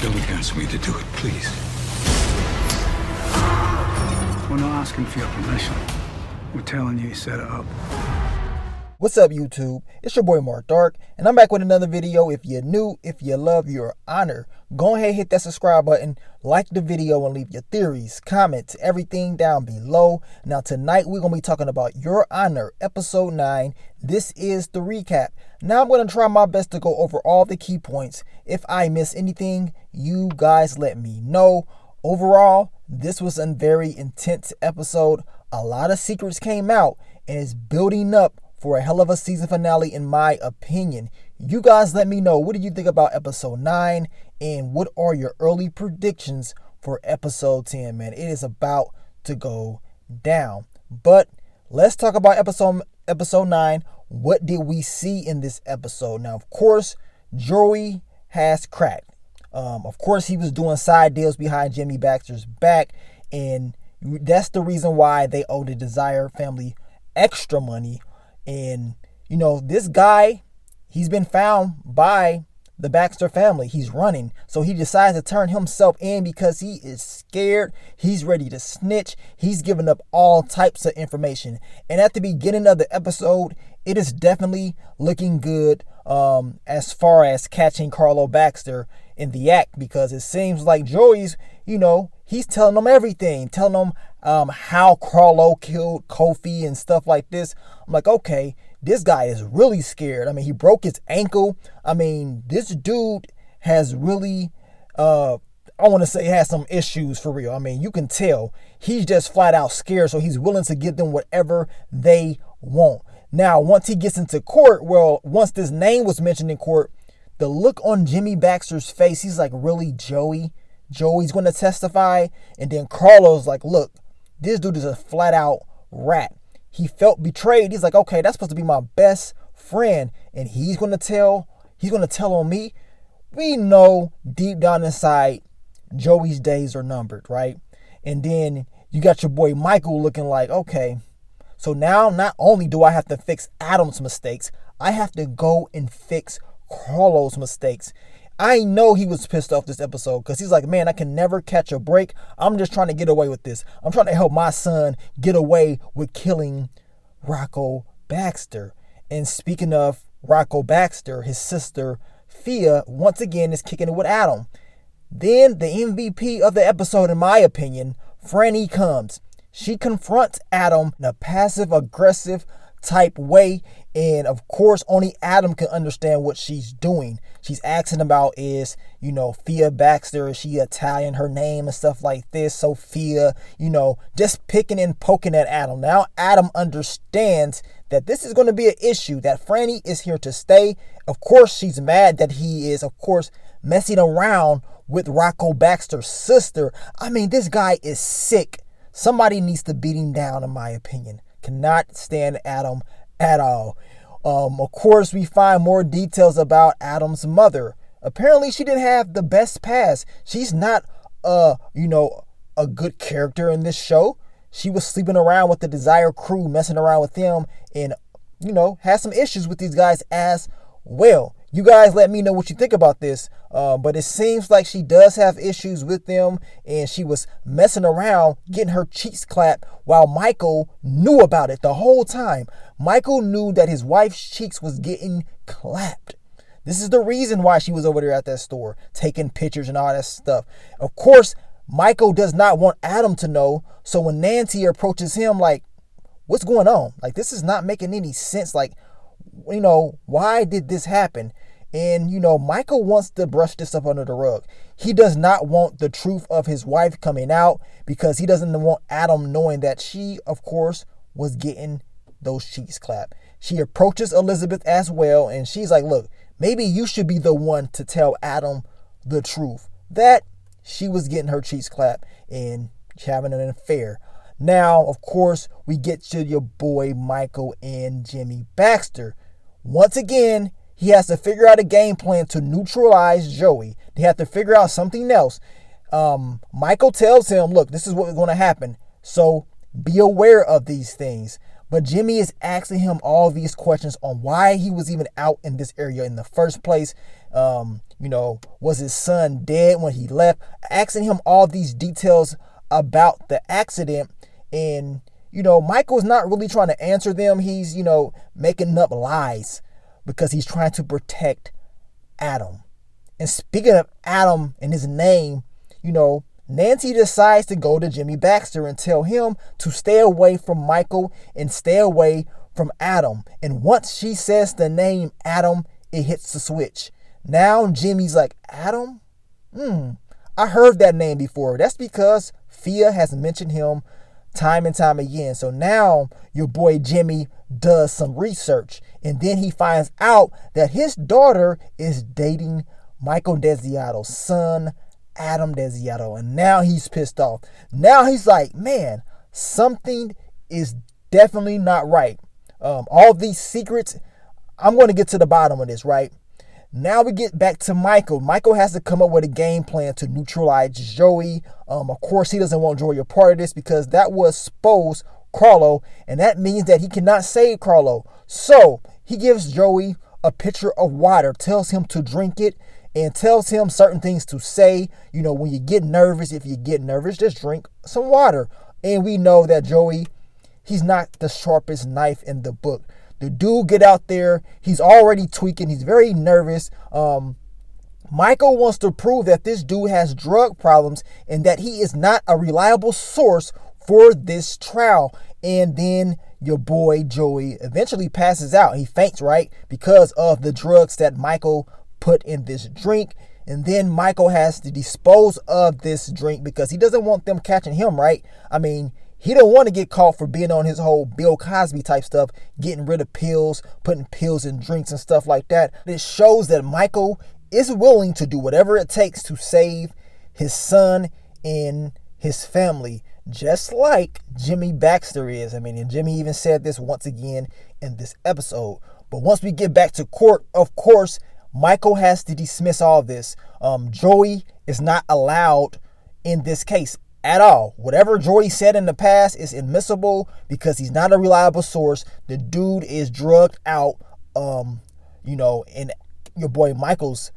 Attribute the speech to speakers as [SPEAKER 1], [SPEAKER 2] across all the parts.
[SPEAKER 1] Don't ask me to do it, please.
[SPEAKER 2] We're not asking for your permission. We're telling you to set it up.
[SPEAKER 3] What's up, YouTube? It's your boy Mark Dark, and I'm back with another video. If you're new, if you love your honor, go ahead, hit that subscribe button, like the video, and leave your theories, comments, everything down below. Now, tonight we're going to be talking about Your Honor, episode 9. This is the recap. Now, I'm going to try my best to go over all the key points. If I miss anything, you guys let me know. Overall, this was a very intense episode. A lot of secrets came out, and it's building up for a hell of a season finale, in my opinion. You guys let me know, what do you think about episode 9, and what are your early predictions for episode 10, man? It is about to go down. But let's talk about episode 9. What did we see in this episode? Now, of course, Joey has cracked. Of course, he was doing side deals behind Jimmy Baxter's back, and that's the reason why they owe the Desire family extra money. And, you know, this guy, he's been found by the Baxter family. He's running. So he decides to turn himself in because he is scared. He's ready to snitch. He's giving up all types of information. And at the beginning of the episode, it is definitely looking good as far as catching Carlo Baxter in the act, because it seems like Joey's, you know, he's telling them everything, telling them how Carlo killed Kofi and stuff like this. I'm like, okay, this guy is really scared. I mean, he broke his ankle. I mean, this dude has really, I want to say, has some issues for real. I mean, you can tell he's just flat out scared, so he's willing to give them whatever they want. Now, once he gets into court, well, once this name was mentioned in court, the look on Jimmy Baxter's face, he's like, really, Joey? Joey's going to testify? And then Carlo's like, look, this dude is a flat out rat. He felt betrayed. He's like, okay, that's supposed to be my best friend, and he's going to tell on me. We know deep down inside, Joey's days are numbered, right? And then you got your boy Michael looking like, okay, so now not only do I have to fix Adam's mistakes, I have to go and fix Carlo's mistakes. I know he was pissed off this episode because he's like, man, I can never catch a break. I'm just trying to get away with this. I'm trying to help my son get away with killing Rocco Baxter. And speaking of Rocco Baxter, his sister, Fia, once again is kicking it with Adam. Then the MVP of the episode, in my opinion, Franny comes. She confronts Adam in a passive-aggressive type way, and of course only Adam can understand what she's doing. She's asking about, is, you know, Fia Baxter, is she Italian, her name and stuff like this, Sophia, you know, just picking and poking at Adam. Now Adam understands that this is going to be an issue, that Franny is here to stay. Of course she's mad that he is, of course, messing around with Rocco Baxter's sister. I mean, this guy is sick. Somebody needs to beat him down, in my opinion. Cannot stand Adam at all. Of course, we find more details about Adam's mother. Apparently, she didn't have the best past. She's not, a good character in this show. She was sleeping around with the Desire crew, messing around with them, and, you know, has some issues with these guys as well. You guys let me know what you think about this. But it seems like she does have issues with them, and she was messing around, getting her cheeks clapped, while Michael knew about it the whole time. Michael knew that his wife's cheeks was getting clapped. This is the reason why she was over there at that store, taking pictures and all that stuff. Of course, Michael does not want Adam to know, so when Nancy approaches him like, what's going on? Like, this is not making any sense. Like, you know, why did this happen? And, you know, Michael wants to brush this up under the rug. He does not want the truth of his wife coming out because he doesn't want Adam knowing that she, of course, was getting those cheeks clapped. She approaches Elizabeth as well, and she's like, look, maybe you should be the one to tell Adam the truth, that she was getting her cheeks clapped and having an affair. Now, of course, we get to your boy Michael and Jimmy Baxter. Once again, he has to figure out a game plan to neutralize Joey. They have to figure out something else. Michael tells him, look, this is what's going to happen, so be aware of these things. But Jimmy is asking him all these questions on why he was even out in this area in the first place. was his son dead when he left? Asking him all these details about the accident. And, Michael's not really trying to answer them. He's, making up lies because he's trying to protect Adam. And speaking of Adam and his name, Nancy decides to go to Jimmy Baxter and tell him to stay away from Michael and stay away from Adam. And once she says the name Adam, it hits the switch. Now Jimmy's like, Adam? I heard that name before. That's because Fia has mentioned him time and time again. So now your boy Jimmy does some research, and then he finds out that his daughter is dating Michael Desiato's son, Adam Desiato. And now he's pissed off. Now he's like, man, something is definitely not right. All these secrets, I'm going to get to the bottom of this, right? Now we get back to Michael. Michael has to come up with a game plan to neutralize Joey. Of course, he doesn't want Joey a part of this because that will expose Carlo, and that means that he cannot save Carlo. So he gives Joey a pitcher of water, tells him to drink it, and tells him certain things to say. When you get nervous, if you get nervous, just drink some water. And we know that Joey, he's not the sharpest knife in the book. The dude get out there, he's already tweaking, he's very nervous. Michael wants to prove that this dude has drug problems and that he is not a reliable source for this trial. And then your boy Joey eventually passes out. He faints, right? Because of the drugs that Michael put in this drink. And then Michael has to dispose of this drink because he doesn't want them catching him, right? I mean, he don't want to get caught for being on his whole Bill Cosby type stuff, getting rid of pills, putting pills in drinks and stuff like that. It shows that Michael is willing to do whatever it takes to save his son and his family, just like Jimmy Baxter is. And Jimmy even said this once again in this episode. But once we get back to court, of course, Michael has to dismiss all this. Joey is not allowed in this case at all. Whatever Joey said in the past is admissible because he's not a reliable source. The dude is drugged out, in your boy Michael's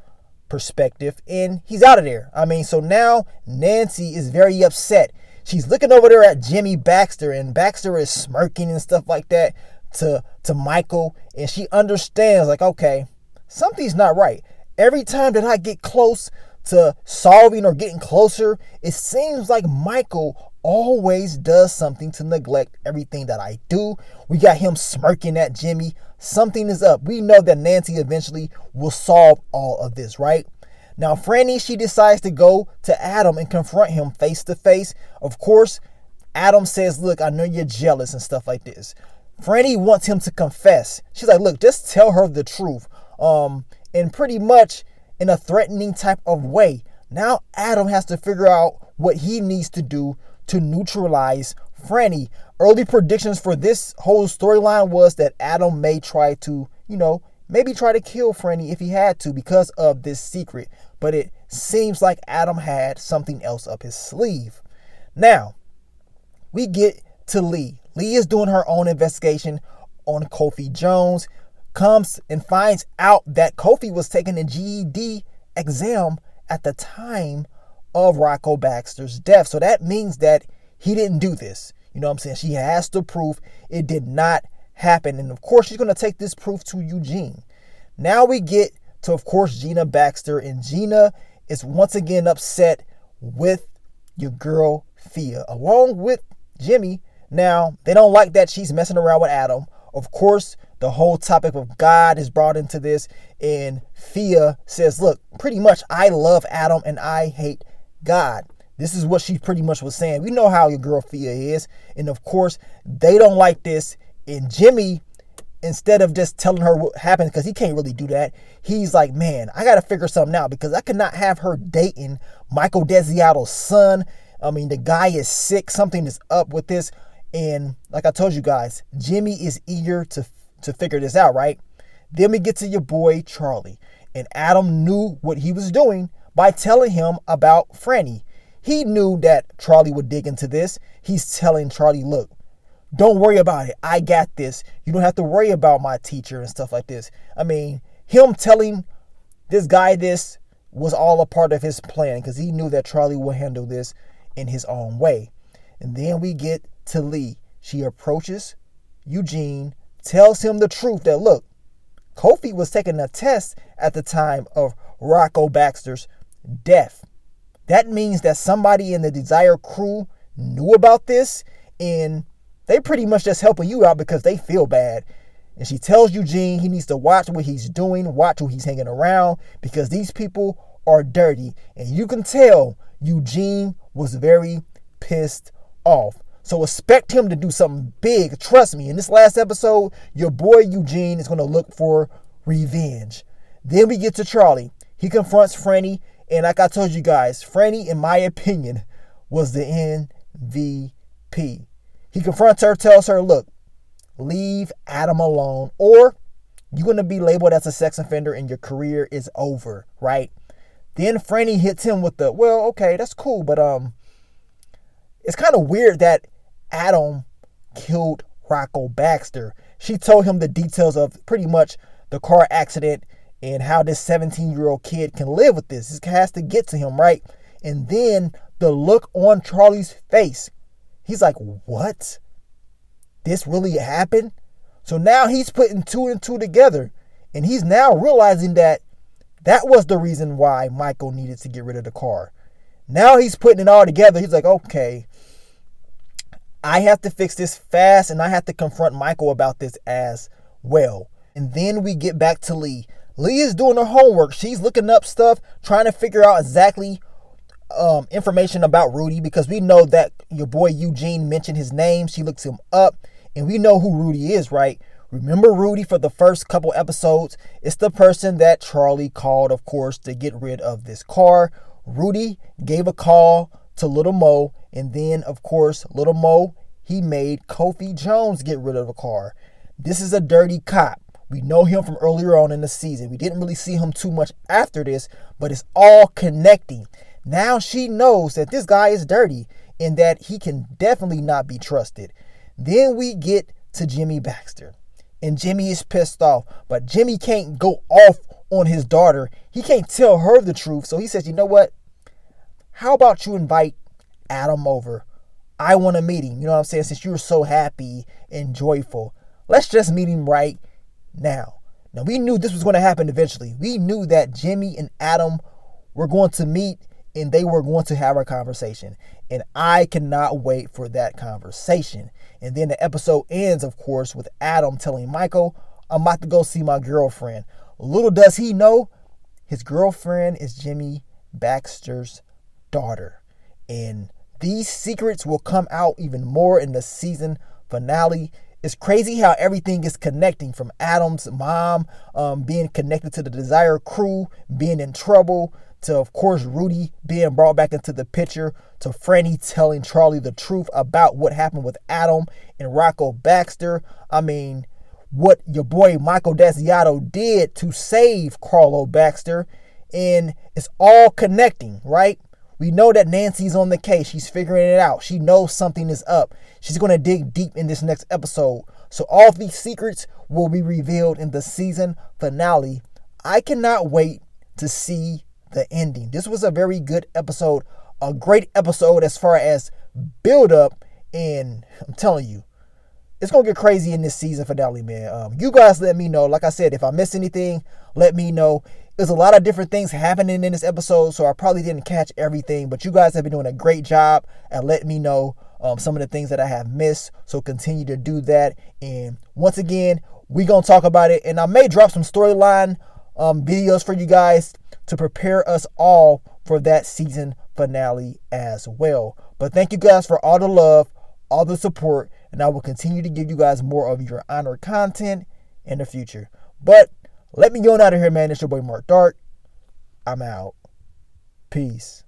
[SPEAKER 3] perspective, and he's out of there. So now Nancy is very upset. She's looking over there at Jimmy Baxter, and Baxter is smirking and stuff like that to Michael, and she understands, like, okay, something's not right. Every time that I get close to solving or getting closer, it seems like Michael always does something to neglect everything that I do. We got him smirking at Jimmy. Something is up. We know that Nancy eventually will solve all of this, right? Now, Franny, she decides to go to Adam and confront him face to face. Of course, Adam says, look, I know you're jealous and stuff like this. Franny wants him to confess. She's like, look, just tell her the truth. And pretty much in a threatening type of way. Now Adam has to figure out what he needs to do to neutralize Franny. Early predictions for this whole storyline was that Adam may try to, maybe try to kill Franny if he had to because of this secret. But it seems like Adam had something else up his sleeve. Now, we get to Lee. Lee is doing her own investigation on Kofi Jones. Comes and finds out that Kofi was taking a GED exam at the time of Rocco Baxter's death. So that means that he didn't do this. She has to prove it did not happen. And of course, she's going to take this proof to Eugene. Now we get to, of course, Gina Baxter. And Gina is once again upset with your girl, Fia, along with Jimmy. Now, they don't like that she's messing around with Adam. Of course, the whole topic of God is brought into this, and Fia says, look, pretty much I love Adam and I hate God. This is what she pretty much was saying. We know how your girl Fia is, and of course, they don't like this. And Jimmy, instead of just telling her what happened, because he can't really do that, he's like, man, I got to figure something out because I cannot have her dating Michael Desiato's son. The guy is sick. Something is up with this. And like I told you guys, Jimmy is eager to figure this out, right? Then we get to your boy Charlie. And Adam knew what he was doing by telling him about Franny. He knew that Charlie would dig into this. He's telling Charlie, look, don't worry about it. I got this. You don't have to worry about my teacher and stuff like this. Him telling this guy this was all a part of his plan because he knew that Charlie would handle this in his own way. And then we get to Lee. She approaches Eugene, tells him the truth that, look, Kofi was taking a test at the time of Rocco Baxter's death. That means that somebody in the Desire crew knew about this, and they pretty much just helping you out because they feel bad. And she tells Eugene he needs to watch what he's doing, watch who he's hanging around, because these people are dirty. And you can tell Eugene was very pissed off. So expect him to do something big. Trust me, in this last episode, your boy Eugene is going to look for revenge. Then we get to Charlie. He confronts Franny. And like I told you guys, Franny, in my opinion, was the MVP. He confronts her, tells her, look, leave Adam alone, or you're going to be labeled as a sex offender and your career is over, right? Then Franny hits him with the, well, okay, that's cool, but it's kind of weird that Adam killed Rocco Baxter. She told him the details of pretty much the car accident and how this 17-year-old kid can live with this. This has to get to him, right? And then the look on Charlie's face. He's like, what? This really happened? So now he's putting two and two together. And he's now realizing that that was the reason why Michael needed to get rid of the car. Now he's putting it all together. He's like, okay, I have to fix this fast, and I have to confront Michael about this as well. And then we get back to Lee. Lee is doing her homework. She's looking up stuff, trying to figure out exactly information about Rudy, because we know that your boy Eugene mentioned his name. She looks him up, and we know who Rudy is, right? Remember Rudy for the first couple episodes? It's the person that Charlie called, of course, to get rid of this car. Rudy gave a call to Little Mo, and then, of course, Little Mo, he made Kofi Jones get rid of the car. This is a dirty cop. We know him from earlier on in the season. We didn't really see him too much after this, but it's all connecting. Now she knows that this guy is dirty and that he can definitely not be trusted. Then we get to Jimmy Baxter. And Jimmy is pissed off, but Jimmy can't go off on his daughter. He can't tell her the truth. So he says, you know what? How about you invite Adam over? I want to meet him. You know what I'm saying? Since you're so happy and joyful, let's just meet him right now. Now, we knew this was going to happen eventually. We knew that Jimmy and Adam were going to meet and they were going to have a conversation. And I cannot wait for that conversation. And then the episode ends, of course, with Adam telling Michael, I'm about to go see my girlfriend. Little does he know, his girlfriend is Jimmy Baxter's daughter. And these secrets will come out even more in the season finale. It's crazy how everything is connecting, from Adam's mom being connected to the Desire crew, being in trouble, to, of course, Rudy being brought back into the picture, to Franny telling Charlie the truth about what happened with Adam and Rocco Baxter. I mean, what your boy Michael Desiato did to save Carlo Baxter. And it's all connecting, right? We know that Nancy's on the case. She's figuring it out. She knows something is up. She's going to dig deep in this next episode. So all of these secrets will be revealed in the season finale. I cannot wait to see the ending. This was a very good episode. A great episode as far as build up. And I'm telling you, it's going to get crazy in this season finale, man. You guys let me know. Like I said, if I missed anything, let me know. There's a lot of different things happening in this episode, so I probably didn't catch everything. But you guys have been doing a great job at letting me know some of the things that I have missed. So continue to do that. And once again, we're going to talk about it. And I may drop some storyline videos for you guys to prepare us all for that season finale as well. But thank you guys for all the love, all the support. And I will continue to give you guys more of Your Honor content in the future. But let me go on out of here, man. It's your boy Mark Dark. I'm out. Peace.